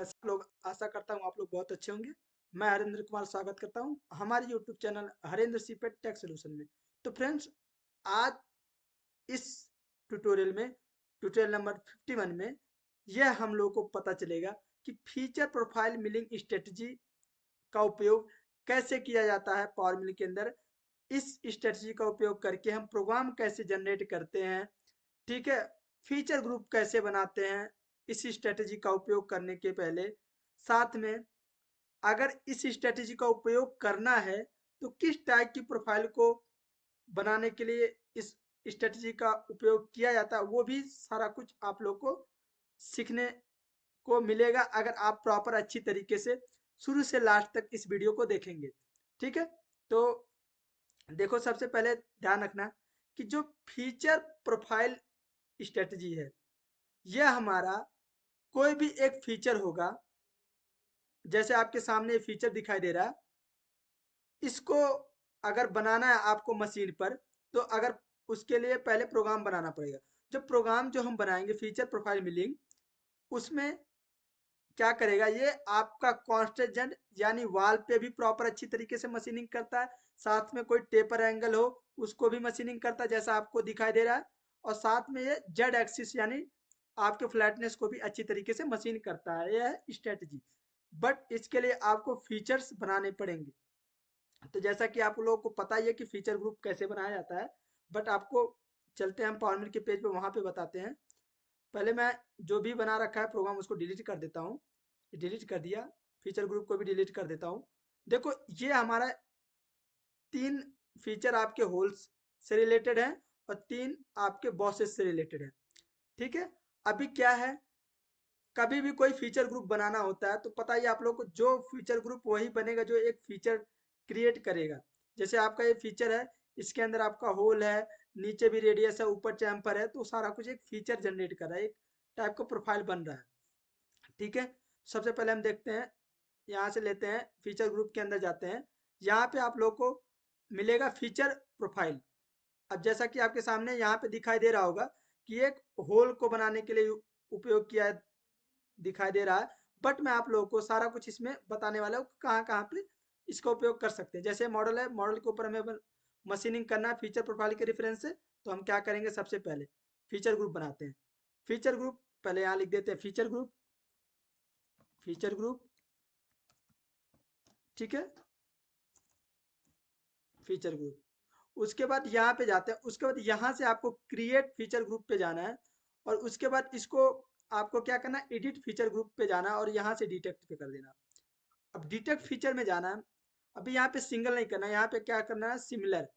कैसे लोग, आशा करता हूँ आप लोग बहुत अच्छे होंगे। मैं हरेंद्र कुमार स्वागत करता हूँ हमारे यूट्यूब चैनल हरेंद्र सीपेट टेक सोल्यूशन में। तो फ्रेंड्स, आज इस ट्यूटोरियल में, ट्यूटोरियल नंबर 51 में, यह हम लोगों को पता चलेगा कि फीचर प्रोफाइल मिलिंग स्ट्रेटजी का उपयोग कैसे किया जाता है पावर मिल के अंदर। इस स्ट्रेटजी का उपयोग करके हम प्रोग्राम कैसे जनरेट करते हैं, ठीक है, फीचर ग्रुप कैसे बनाते हैं इस स्ट्रेटजी का उपयोग करने के पहले। साथ में अगर इस स्ट्रेटजी का उपयोग करना है तो किस टाइप की प्रोफाइल को बनाने के लिए इस स्ट्रेटजी का उपयोग किया जाता है, वो भी सारा कुछ आप लोग को सीखने को मिलेगा अगर आप प्रॉपर अच्छी तरीके से शुरू से लास्ट तक इस वीडियो को देखेंगे। ठीक है, तो देखो, सबसे पहले ध्यान रखना कि जो फीचर प्रोफाइल स्ट्रेटजी है, यह हमारा कोई भी एक फीचर होगा। जैसे आपके सामने फीचर दिखाई दे रहा है, इसको अगर बनाना है आपको मशीन पर, तो अगर उसके लिए पहले प्रोग्राम बनाना पड़ेगा। जो प्रोग्राम जो हम बनाएंगे फीचर प्रोफाइल मिलिंग, उसमें क्या करेगा, ये आपका कॉन्स्टेंट यानी वाल पे भी प्रॉपर अच्छी तरीके से मशीनिंग करता है। साथ में कोई टेपर एंगल हो उसको भी मशीनिंग करता है जैसा आपको दिखाई दे रहा है। और साथ में ये जेड एक्सिस यानी आपके फ्लैटनेस को भी अच्छी तरीके से मशीन करता है। यह है स्ट्रेटजी। बट इसके लिए आपको फीचर्स बनाने पड़ेंगे। तो जैसा कि आप लोगों को पता ही है कि फीचर ग्रुप कैसे बनाया जाता है, बट आपको चलते हैं हम पावर मिल के पेज पे, वहां पे बताते हैं। पहले मैं जो भी बना रखा है प्रोग्राम उसको डिलीट कर देता हूँ। डिलीट कर दिया, फीचर ग्रुप को भी डिलीट कर देता हूँ। देखो, ये हमारा 3 फीचर आपके होल्स से रिलेटेड है और 3 आपके बॉसेस से रिलेटेड है। ठीक है, अभी क्या है, कभी भी कोई फीचर ग्रुप बनाना होता है तो पता ही आप लोग को, जो फीचर ग्रुप वही बनेगा जो एक फीचर क्रिएट करेगा। जैसे आपका ये फीचर है, इसके अंदर आपका होल है, नीचे भी रेडियस है, ऊपर चैम्पर है, तो सारा कुछ एक फीचर जनरेट कर रहा है, एक टाइप का प्रोफाइल बन रहा है। ठीक है, सबसे पहले हम देखते हैं, यहाँ से लेते हैं, फीचर ग्रुप के अंदर जाते हैं। यहाँ पे आप लोग को मिलेगा फीचर प्रोफाइल। अब जैसा कि आपके सामने यहाँ पे दिखाई दे रहा होगा कि एक होल को बनाने के लिए उपयोग किया दिखाई दे रहा है। बट मैं आप लोगों को सारा कुछ इसमें बताने वाला हूँ कहाँ कहाँ पे इसका उपयोग कर सकते हैं। जैसे मॉडल है, मॉडल के ऊपर हमें मशीनिंग करना है फीचर प्रोफाइल के रेफरेंस से, तो हम क्या करेंगे, सबसे पहले फीचर ग्रुप बनाते हैं। फीचर ग्रुप पहले यहाँ लिख देते हैं, फीचर ग्रुप, फीचर ग्रुप। ठीक है, फीचर ग्रुप। उसके बाद यहाँ पे जाते हैं, उसके बाद यहाँ से आपको क्रिएट फीचर ग्रुप पे जाना है। और उसके बाद इसको आपको क्या करना है, एडिट फीचर ग्रुप पे जाना है और यहाँ से डिटेक्ट पे कर देना। अब डिटेक्ट फीचर में जाना है। अभी यहाँ पे सिंगल नहीं करना, यहाँ पे क्या करना है, सिमिलर।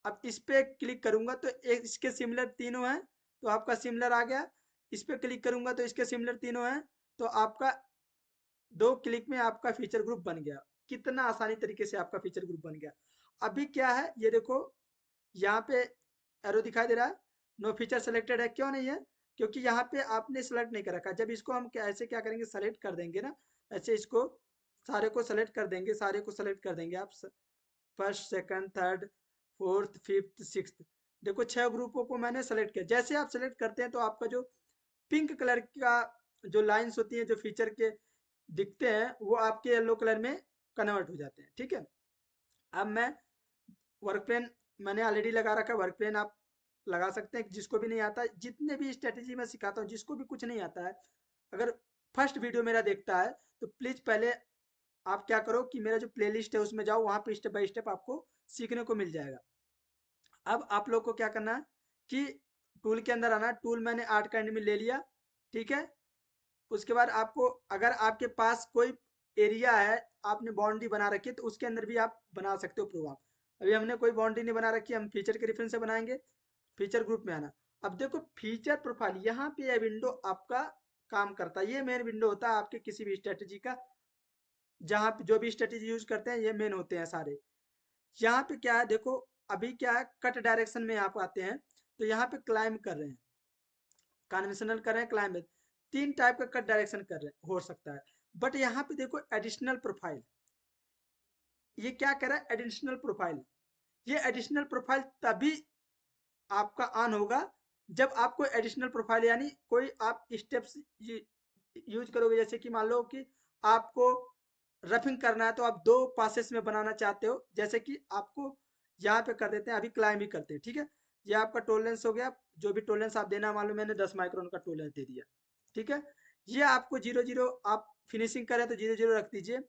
अब इस पे क्लिक करूंगा तो एक इसके सिमिलर तीनों हैं, तो आपका सिमिलर आ गया। इस पे क्लिक करूंगा तो इसके सिमिलर तीनों हैं, तो आपका 2 क्लिक में आपका फीचर ग्रुप बन गया। कितना आसानी तरीके से आपका फीचर ग्रुप बन गया। अभी क्या है, ये देखो, यहाँ पे एरो दिखाई दे रहा है, नो फीचर सेलेक्टेड है। क्यों नहीं है, क्योंकि यहाँ पे आपने सेलेक्ट नहीं कर रखा। जब इसको हम ऐसे क्या करेंगे, सेलेक्ट कर देंगे ना, ऐसे इसको सारे को सेलेक्ट कर देंगे, सारे को सेलेक्ट कर देंगे आप, first second third fourth fifth sixth. देखो, 6 ग्रुपों को मैंने सेलेक्ट किया। जैसे आप सेलेक्ट करते हैं तो आपका जो पिंक कलर का जो लाइंस होती हैं जो फीचर के दिखते हैं, वो आपके येलो कलर में कन्वर्ट हो जाते हैं। ठीक है, अब मैं वर्क प्लेन मैंने ऑलरेडी लगा रखा है। वर्क प्लेन आप लगा सकते हैं, जिसको भी नहीं आता। जितने भी स्ट्रेटेजी मैं सिखाता हूँ, जिसको भी कुछ नहीं आता है, अगर फर्स्ट वीडियो मेरा देखता है तो प्लीज पहले आप क्या करो कि मेरा जो प्लेलिस्ट है उसमें जाओ, वहां पे स्टेप बाय स्टेप आपको सीखने को मिल जाएगा। अब आप लोग को क्या करना है कि टूल के अंदर आना। टूल मैंने आर्ट काइंड में ले लिया। ठीक है, उसके बाद आपको, अगर आपके पास कोई एरिया है, आपने बाउंड्री बना रखी है, तो उसके अंदर भी आप बना सकते हो प्रोग्राम। अभी हमने कोई बाउंड्री नहीं बना रखी, हम फीचर के रेफरेंस से बनाएंगे। फीचर ग्रुप में आना। अब देखो, फीचर प्रोफाइल, यहाँ पे यह विंडो आपका काम करता है। ये मेन विंडो होता है आपके किसी भी स्ट्रेटेजी का, जहाँ पे जो भी स्ट्रेटेजी यूज करते हैं ये मेन होते हैं सारे। यहाँ पे क्या है, देखो, अभी क्या है, कट डायरेक्शन में आप आते हैं तो यहाँ पे क्लाइम कर रहे हैं, कन्वेंशनल कर रहे हैं, क्लाइम। 3 टाइप का कट डायरेक्शन कर रहे हैं, हो सकता है। बट यहाँ पे देखो, एडिशनल प्रोफाइल, ये क्या कर रहा है, एडिशनल प्रोफाइल। ये एडिशनल प्रोफाइल तभी आपका ऑन होगा जब आपको एडिशनल प्रोफाइल यानी कोई आप स्टेप्स यूज करोगे, जैसे कि मान लो कि आपको रफिंग करना है तो आप 2 पासेस में बनाना चाहते हो, जैसे कि आपको यहाँ पे कर देते हैं, अभी क्लाइम ही करते हैं, ठीक है। ये आपका टोलरेंस हो गया, जो भी टोलरेंस आप देना, मान लो मैंने 10 माइक्रोन का टोलरेंस दे दिया, ठीक है। ये आपको 0 0 आप फिनिशिंग करें तो 0 0 रख दीजिए।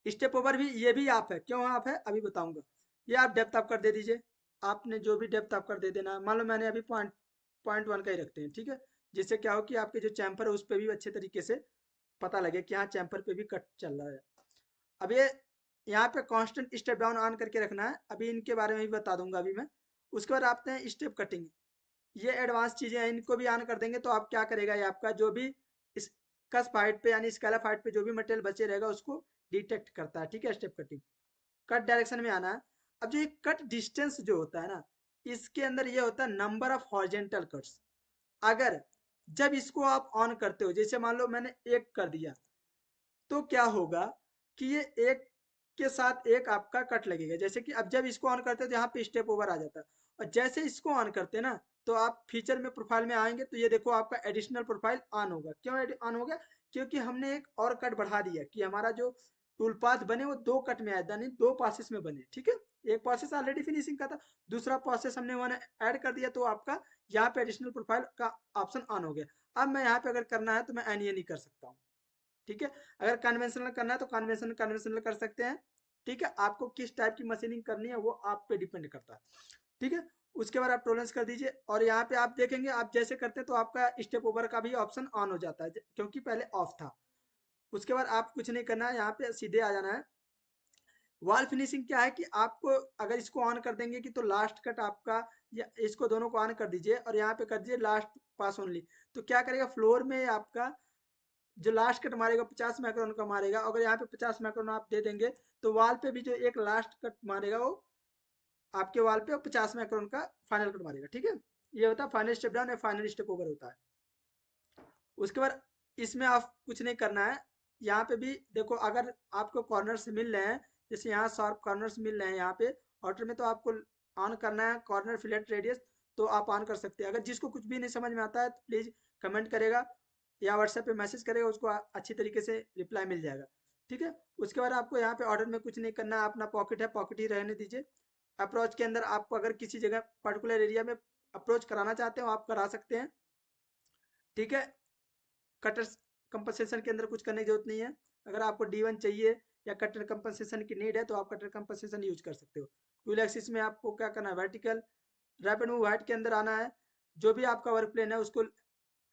स्टेप ओवर भी, ये भी आप है, क्यों आप है अभी बताऊंगा। ये आप डेप्थ आप कर दे दीजिए, आपने जो भी डेप्थ आप कर दे देना, मान लो मैंने अभी पॉइंट 1 का ही रखते हैं, ठीक है। जिससे क्या हो कि आपके जो चैम्पर है उस पर भी अच्छे तरीके से पता लगे कि हाँ चैम्पर पे भी कट चल रहा है। अब ये यहाँ पे कांस्टेंट स्टेप डाउन ऑन करके रखना है, अभी इनके बारे में भी बता दूंगा अभी मैं। उसके बाद आते हैं स्टेप कटिंग, ये एडवांस चीजें हैं, इनको भी ऑन कर देंगे तो आप क्या करेगा, ये आपका जो भी इस कस फाइट पे यानी स्केला फाइट पे जो भी मटेरियल बचे रहेगा उसको डिटेक्ट करता है, ठीक है। स्टेप कटिंग, कट डायरेक्शन में आना है। अब जो ये कट डिस्टेंस जो होता है ना, इसके अंदर ये होता है नंबर ऑफ हॉरिजेंटल कट्स। अगर जब इसको आप ऑन करते हो, जैसे मान लो मैंने एक कर दिया, तो क्या होगा कि ये एक के साथ एक आपका कट लगेगा, जैसे कि अब जब इसको ऑन करते हो तो यहाँ पे स्टेप ओवर आ जाता है। और जैसे इसको ऑन करते हैं ना, तो आप फीचर में प्रोफाइल में आएंगे तो ये देखो आपका एडिशनल प्रोफाइल ऑन होगा। क्यों ऑन हो गया, क्योंकि हमने एक और कट बढ़ा दिया कि हमारा जो टूल पाथ बने वो 2 कट में आया, यानी 2 पासेस में बने, ठीक है। एक प्रोसेस ऑलरेडी फिनिशिंग का था, दूसरा प्रोसेस हमने वन ऐड कर दिया, तो आपका यहाँ पे एडिशनल प्रोफाइल का ऑप्शन ऑन हो गया। अब मैं यहाँ पे अगर करना है तो मैं एन नहीं कर सकता हूँ, ठीक है। अगर कन्वेंशनल करना है तो कन्वेंशनल कर सकते हैं, ठीक है। आपको किस टाइप की मशीनिंग करनी है वो आप पे डिपेंड करता है, ठीक है। उसके बाद आप टॉलरेंस कर दीजिए, और यहाँ पे आप देखेंगे आप जैसे करते हैं तो आपका स्टेप ओवर का भी ऑप्शन ऑन हो जाता है, क्योंकि पहले ऑफ था। उसके बाद आप कुछ नहीं करना है, यहाँ पे सीधे आ जाना है। वॉल फिनिशिंग क्या है कि आपको अगर इसको ऑन कर देंगे कि तो लास्ट कट आपका, या इसको दोनों को ऑन कर दीजिए और यहाँ पे कर दीजिए लास्ट पास ओनली, तो क्या करेगा फ्लोर में आपका जो लास्ट कट मारेगा 50 माइक्रोन का मारेगा। अगर यहाँ पे 50 माइक्रोन आप दे देंगे तो वॉल पे भी जो एक लास्ट कट मारेगा वो आपके वॉल पे 50 माइक्रोन का फाइनल कट मारेगा, ठीक है। ये होता है फाइनल स्टेप डाउन या फाइनल स्टेप ओवर होता है। उसके बाद इसमें आप कुछ नहीं करना है। यहाँ पे भी देखो अगर आपको कॉर्नर्स मिल रहे हैं, जैसे यहाँ शार्प कॉर्नर्स मिल रहे हैं यहाँ पे ऑर्डर में, तो आपको ऑन करना है कॉर्नर फिलेट रेडियस, तो आप ऑन कर सकते हैं। अगर जिसको कुछ भी नहीं समझ में आता है तो प्लीज़ कमेंट करेगा या व्हाट्सएप पे मैसेज करेगा, उसको अच्छी तरीके से रिप्लाई मिल जाएगा, ठीक है। उसके बाद आपको यहाँ पे ऑर्डर में कुछ नहीं करना है, अपना पॉकेट है पॉकेट ही रहने दीजिए। अप्रोच के अंदर आपको अगर किसी जगह पर्टिकुलर एरिया में अप्रोच कराना चाहते हो आप करा सकते हैं, ठीक है। कटर कंपनसेशन के अंदर कुछ करने की जरूरत नहीं है। अगर आपको D1 चाहिए या कटर कंपनसेशन की नीड है तो आप कटर कंपनसेशन यूज कर सकते हो। टूल एक्सिस में आपको क्या करना है, वर्टिकल रैपिड मूव हाइट के अंदर आना है, जो भी आपका वर्क प्लेन है उसको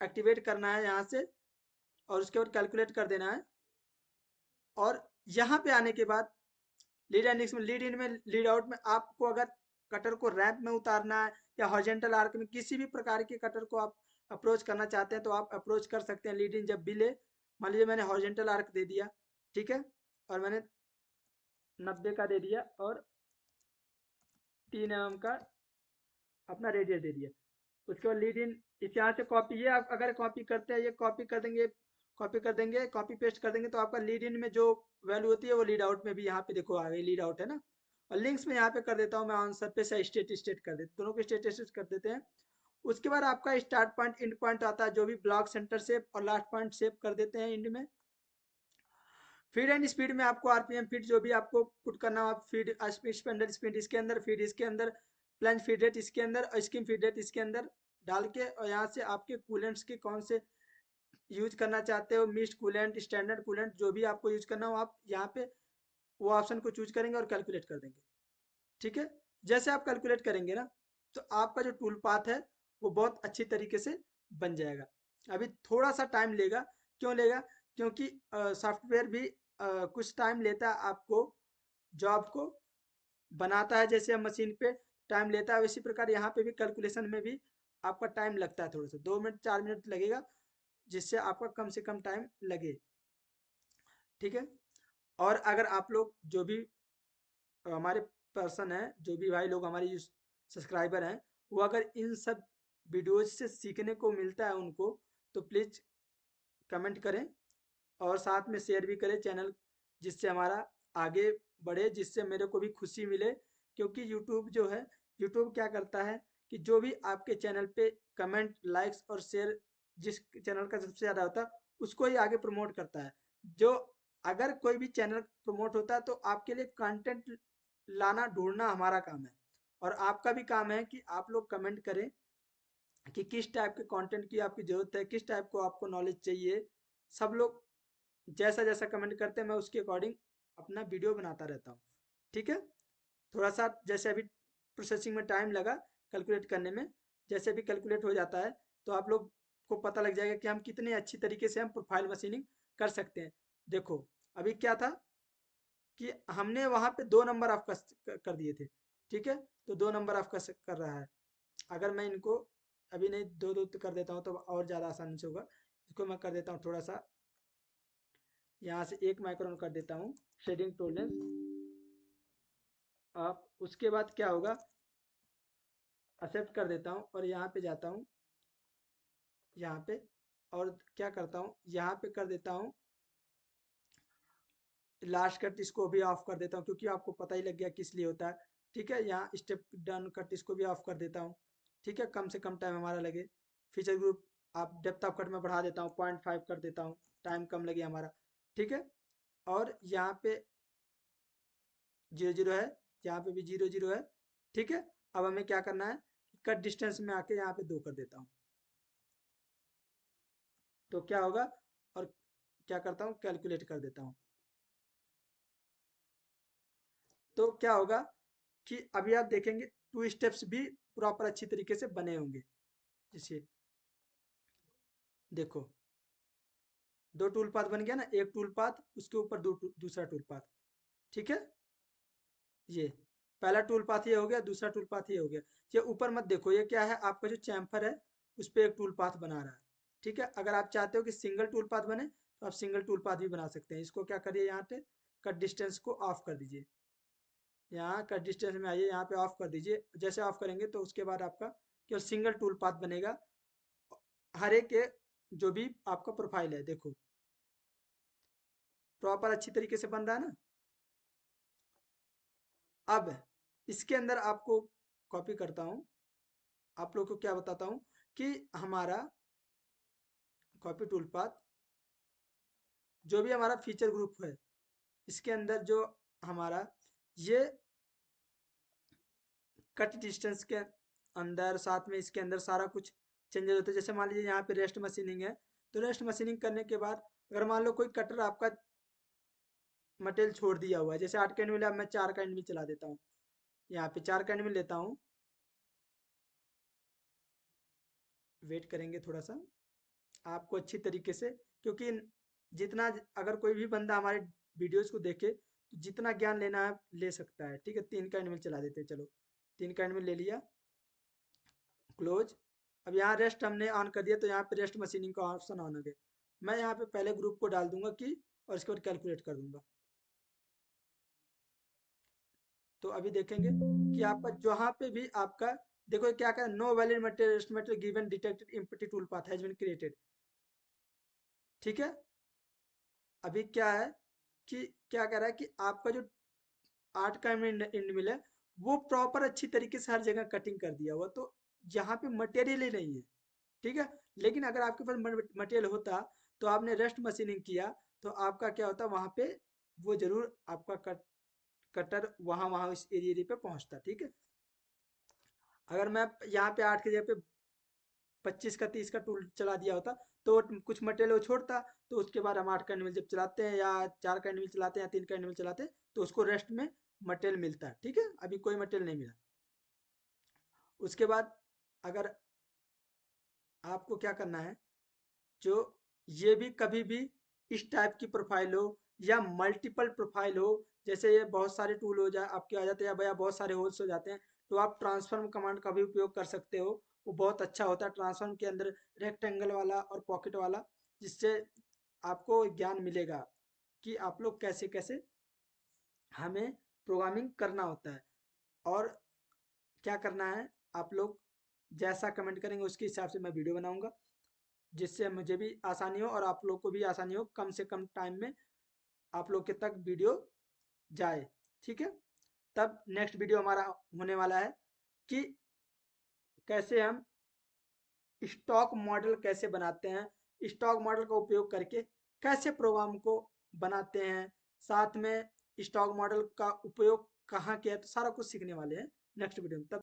एक्टिवेट करना है यहाँ से, और उसके बाद कैलकुलेट कर देना है। और यहाँ पे आने के बाद लीड एंडिंग्स में, लीड इन में, लीड आउट में आपको अगर कटर को रैंप में उतारना है या हॉरिजॉन्टल आर्क में किसी भी प्रकार के कटर को आप अप्रोच करना चाहते हैं तो आप अप्रोच कर सकते हैं लीड इन जब भी ले। मान लीजिए मैंने हॉरिजॉन्टल आर्क दे दिया, ठीक है, और मैंने 90 का दे दिया और 3 mm का अपना रेडियस दे दिया। उसके बाद लीड इन इस यहाँ से कॉपी, ये आप अगर कॉपी करते हैं ये कॉपी कर देंगे, कॉपी कर देंगे, कॉपी पेस्ट कर देंगे, तो आपका लीड इन में जो वैल्यू होती है वो लीड आउट में भी यहाँ पे देखो आ गई, लीड आउट है ना। और लिंक्स में यहाँ पे कर देता हूँ मैं आंसर पे से स्टेट स्टेट कर देते, दोनों के स्टेट स्टेट कर देते हैं। उसके बाद आपका स्टार्ट पॉइंट एंड पॉइंट आता है, जो भी ब्लॉक सेंटर सेप और लास्ट पॉइंट सेप कर देते हैं एंड में। फीड एंड स्पीड में आपको आरपीएम फीड जो भी आपको पुट करना हो, फीड स्पीड स्पीड इसके अंदर, फीड इसके अंदर, प्लंज फीड रेट इसके अंदर और स्किम फीड रेट इसके अंदर डाल के, और यहाँ से आपके कूलेंट्स के कौन से यूज करना चाहते हो, मिस्ट कूलेंट स्टैंडर्ड कूलेंट जो भी आपको यूज करना हो आप यहाँ पे वो ऑप्शन को चूज करेंगे और कैलकुलेट कर देंगे, ठीक है। जैसे आप कैलकुलेट करेंगे ना तो आपका जो टूल पाथ है वो बहुत अच्छी तरीके से बन जाएगा। अभी थोड़ा सा टाइम लेगा, क्यों लेगा, क्योंकि सॉफ्टवेयर भी कुछ टाइम लेता है आपको जॉब को बनाता है, जैसे हम मशीन पे टाइम लेता है, इसी प्रकार यहाँ पे भी कैलकुलेशन में भी आपका टाइम लगता है, थोड़ा सा 2 मिनट 4 मिनट लगेगा, जिससे आपका कम से कम टाइम लगे, ठीक है। और अगर आप लोग जो भी हमारे पर्सन हैं, जो भी भाई लोग हमारे सब्सक्राइबर हैं, वो अगर इन सब वीडियोज से सीखने को मिलता है उनको, तो प्लीज़ कमेंट करें और साथ में शेयर भी करें चैनल, जिससे हमारा आगे बढ़े, जिससे मेरे को भी खुशी मिले। क्योंकि यूट्यूब जो है, यूट्यूब क्या करता है कि जो भी आपके चैनल पे कमेंट लाइक्स और शेयर जिस चैनल का सबसे ज़्यादा होता है उसको ही आगे प्रमोट करता है। जो अगर कोई भी चैनल प्रमोट होता है तो आपके लिए कंटेंट लाना ढूंढना हमारा काम है, और आपका भी काम है कि आप लोग कमेंट करें कि किस टाइप के कंटेंट की आपकी ज़रूरत है, किस टाइप को आपको नॉलेज चाहिए। सब लोग जैसा जैसा कमेंट करते हैं मैं उसके अकॉर्डिंग अपना वीडियो बनाता रहता हूँ। ठीक है, थोड़ा सा जैसे अभी प्रोसेसिंग में टाइम लगा कैलकुलेट करने में, जैसे भी कैलकुलेट हो जाता है तो आप लोग को पता लग जाएगा कि हम कितने अच्छी तरीके से हम प्रोफाइल मशीनिंग कर सकते हैं। देखो अभी क्या था कि हमने वहां पे 2 नंबर ऑफ कर दिए थे। ठीक है, तो 2 नंबर ऑफ कर रहा है। अगर मैं इनको अभी नहीं, दो दो कर देता हूँ तो और ज़्यादा आसानी से होगा। इसको मैं कर देता हूँ थोड़ा सा, यहाँ से 1 माइक्रोन कर देता हूँ शेडिंग टोलेंस। आप उसके बाद क्या होगा, एक्सेप्ट कर देता हूँ और यहाँ पे जाता हूँ, यहाँ पे, और क्या करता हूँ यहाँ पे कर देता हूँ लास्ट कट, इसको भी ऑफ कर देता हूँ क्योंकि आपको पता ही लग गया किस लिए होता है। ठीक है, यहाँ स्टेप डन कट इसको भी ऑफ कर देता हूँ। ठीक है, कम से कम टाइम हमारा लगे। फीचर ग्रुप आप डेप्थ ऑफ कट में बढ़ा देता हूँ, 0.5 कर देता हूँ, टाइम कम लगे हमारा। ठीक है, और यहाँ पे 0 0 है, यहाँ पे भी 0 0 है। ठीक है, अब हमें क्या करना है, कट डिस्टेंस में आके यहाँ पे 2 कर देता हूँ, तो क्या होगा, और क्या करता हूँ कैलकुलेट कर देता हूँ, तो क्या होगा कि अभी आप देखेंगे 2 स्टेप्स भी प्रॉपर अच्छी तरीके से बने होंगे। जैसे देखो 2 टूल पाथ बन गया ना, एक टूल पाथ उसके ऊपर दूसरा टूल पाथ। ठीक है, ये पहला टूल पाथ ये हो गया, दूसरा टूल पाथ ये हो गया। ये ऊपर मत देखो, ये क्या है, आपका जो चैम्फर है उस पर एक टूल पाथ बना रहा है। ठीक है, अगर आप चाहते हो कि सिंगल टूल पाथ बने तो आप सिंगल टूल पाथ भी बना सकते हैं। इसको क्या करिए, यहाँ पे कट डिस्टेंस को ऑफ कर दीजिए, यहाँ कट डिस्टेंस में आइए, यहाँ पे ऑफ कर दीजिए। जैसे ऑफ करेंगे तो उसके बाद आपका केवल सिंगल टूल पाथ बनेगा हर एक के, जो भी आपका प्रोफाइल है। देखो प्रॉपर अच्छी तरीके से बन रहा है ना। अब इसके अंदर आपको कॉपी करता हूँ, आप लोग को क्या बताता हूँ कि हमारा कॉपी टूल पाथ जो भी हमारा फीचर ग्रुप है, इसके अंदर जो हमारा ये कट डिस्टेंस के अंदर, साथ में इसके अंदर सारा कुछ चेंजेस होते हैं। जैसे मान लीजिए यहाँ पे रेस्ट मशीनिंग है, तो रेस्ट मशीनिंग करने के बाद अगर मान लो कोई कटर आपका मटेरियल छोड़ दिया हुआ है, जैसे 8 का मिला, मैं 4 का चला देता हूँ, यहाँ पे 4 का लेता हूँ। वेट करेंगे थोड़ा सा आपको अच्छी तरीके से, क्योंकि जितना अगर कोई भी बंदा हमारे वीडियोस को देखे तो जितना ज्ञान लेना है ले सकता है। ठीक है, 3 का चला देते हैं, चलो 3 का ले लिया, क्लोज। अब यहाँ रेस्ट हमने ऑन कर दिया तो यहाँ पे रेस्ट मशीनिंग का ऑप्शन ऑन हो गया। मैं यहाँ पे पहले ग्रुप को डाल दूंगा की, और इसके बाद कैलकुलेट कर दूंगा। तो अभी देखेंगे कि आपका जहाँ पे भी आपका, देखो ये क्या कर, no valid material estimated given detected empty tool path has been created. ठीक है, अभी क्या है कि क्या कह रहा है कि आपका जो 8 का इंड मिल है वो प्रॉपर अच्छी तरीके से हर जगह कटिंग कर दिया हुआ, तो यहाँ पे मटेरियल ही नहीं है। ठीक है, लेकिन अगर आपके पास मटेरियल होता तो आपने रेस्ट मशीनिंग किया तो आपका क्या होता, वहां पे वो जरूर आपका कटर वहां वहां इस एरिया पे पहुंचता। ठीक है, अगर मैं यहाँ पे 8 की जगह पे 25 का 30 का टूल चला दिया होता तो कुछ मटेरियल वो छोड़ता, तो उसके बाद हम 8 का जब चलाते हैं या 4 का चलाते हैं या 3 का चलाते हैं तो उसको रेस्ट में मटेरियल मिलता है। ठीक है, अभी कोई मटेरियल नहीं मिला। उसके बाद अगर आपको क्या करना है, जो ये भी कभी भी इस टाइप की प्रोफाइल हो या मल्टीपल प्रोफाइल हो, जैसे ये बहुत सारे टूल हो जाए आपके आ जाते हैं या भैया बहुत सारे होल्स हो जाते हैं, तो आप ट्रांसफॉर्म कमांड का भी उपयोग कर सकते हो। वो बहुत अच्छा होता है ट्रांसफॉर्म के अंदर, रेक्टेंगल वाला और पॉकेट वाला, जिससे आपको ज्ञान मिलेगा कि आप लोग कैसे कैसे हमें प्रोग्रामिंग करना होता है, और क्या करना है। आप लोग जैसा कमेंट करेंगे उसके हिसाब से मैं वीडियो बनाऊंगा, जिससे मुझे भी आसानी हो और आप लोग को भी आसानी हो, कम से कम टाइम में आप लोग के तक वीडियो जाए। ठीक है, तब नेक्स्ट वीडियो हमारा होने वाला है कि कैसे हम स्टॉक मॉडल कैसे बनाते हैं, स्टॉक मॉडल का उपयोग करके कैसे प्रोग्राम को बनाते हैं, साथ में स्टॉक मॉडल का उपयोग कहाँ किया, तो सारा कुछ सीखने वाले हैं नेक्स्ट वीडियो में। तब